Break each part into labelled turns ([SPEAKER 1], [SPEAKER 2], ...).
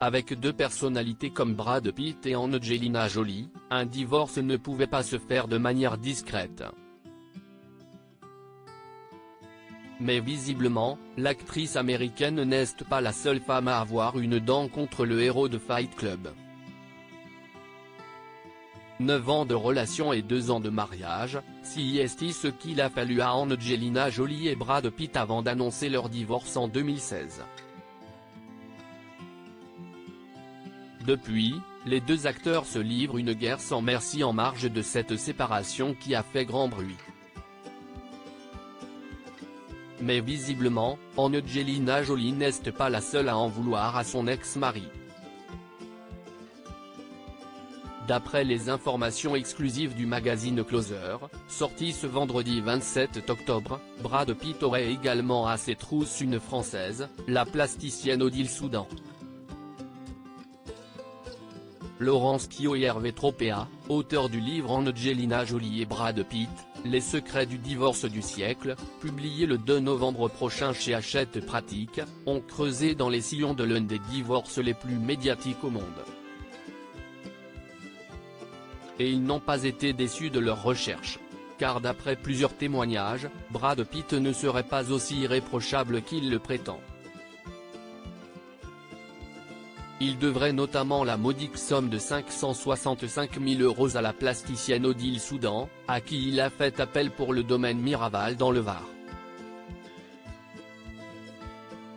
[SPEAKER 1] Avec deux personnalités comme Brad Pitt et Angelina Jolie, un divorce ne pouvait pas se faire de manière discrète. Mais visiblement, l'actrice américaine n'est pas la seule femme à avoir une dent contre le héros de Fight Club. 9 ans de relation et 2 ans de mariage, c'est ce qu'il a fallu à Angelina Jolie et Brad Pitt avant d'annoncer leur divorce en 2016. Depuis, les deux acteurs se livrent une guerre sans merci en marge de cette séparation qui a fait grand bruit. Mais visiblement, Angelina Jolie n'est pas la seule à en vouloir à son ex-mari. D'après les informations exclusives du magazine Closer, sorti ce vendredi 27 octobre, Brad Pitt aurait également à ses trousses une Française, la plasticienne Odile Soudan. Laurence Pio et Hervé Tropea, auteurs du livre Angelina Jolie et Brad Pitt, Les secrets du divorce du siècle, publié le 2 novembre prochain chez Hachette Pratique, ont creusé dans les sillons de l'un des divorces les plus médiatiques au monde. Et ils n'ont pas été déçus de leur recherche. Car d'après plusieurs témoignages, Brad Pitt ne serait pas aussi irréprochable qu'il le prétend. Il devrait notamment la modique somme de 565 000 € à la plasticienne Odile Soudan, à qui il a fait appel pour le domaine Miraval dans le Var.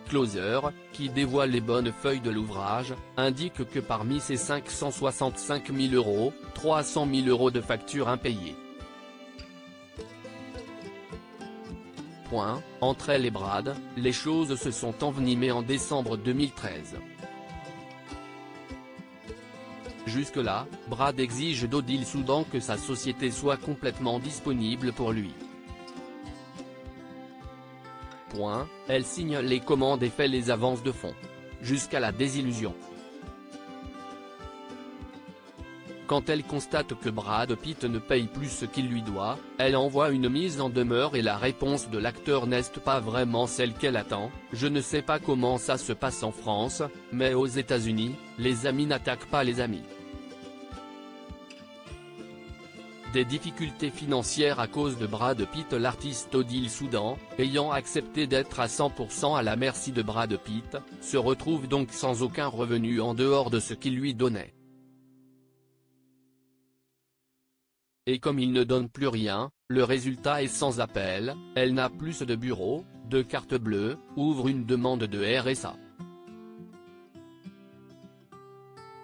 [SPEAKER 1] Closer, qui dévoile les bonnes feuilles de l'ouvrage, indique que parmi ces 565 000 €, 300 000 € de factures impayées. Entre elle et Brad, les choses se sont envenimées en décembre 2013. Jusque-là, Brad exige d'Odile Soudan que sa société soit complètement disponible pour lui. Elle signe les commandes et fait les avances de fonds. Jusqu'à la désillusion. Quand elle constate que Brad Pitt ne paye plus ce qu'il lui doit, elle envoie une mise en demeure et la réponse de l'acteur n'est pas vraiment celle qu'elle attend. Je ne sais pas comment ça se passe en France, mais aux États-Unis, les amis n'attaquent pas les amis. Des difficultés financières à cause de Brad Pitt. L'artiste Odile Soudan, ayant accepté d'être à 100% à la merci de Brad Pitt, se retrouve donc sans aucun revenu en dehors de ce qu'il lui donnait. Et comme il ne donne plus rien, le résultat est sans appel, elle n'a plus de bureau, de carte bleue, ouvre une demande de RSA.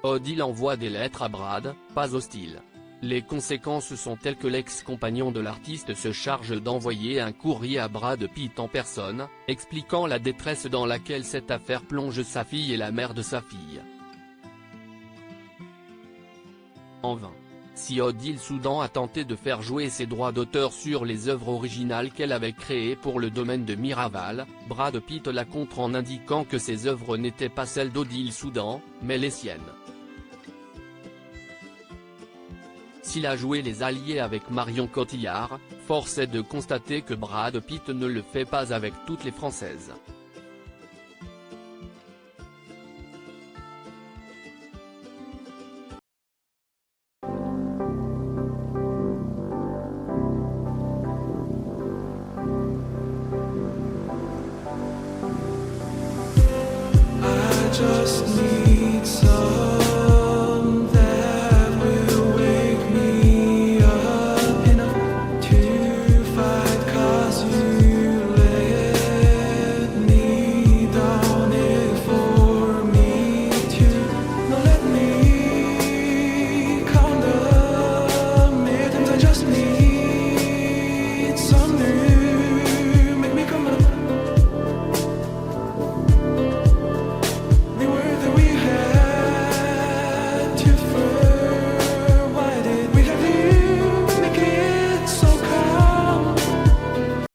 [SPEAKER 1] Odile envoie des lettres à Brad, pas hostile. Les conséquences sont telles que l'ex-compagnon de l'artiste se charge d'envoyer un courrier à Brad Pitt en personne, expliquant la détresse dans laquelle cette affaire plonge sa fille et la mère de sa fille. En vain. Si Odile Soudan a tenté de faire jouer ses droits d'auteur sur les œuvres originales qu'elle avait créées pour le domaine de Miraval, Brad Pitt la contre en indiquant que ces œuvres n'étaient pas celles d'Odile Soudan, mais les siennes. S'il a joué les alliés avec Marion Cotillard, force est de constater que Brad Pitt ne le fait pas avec toutes les Françaises.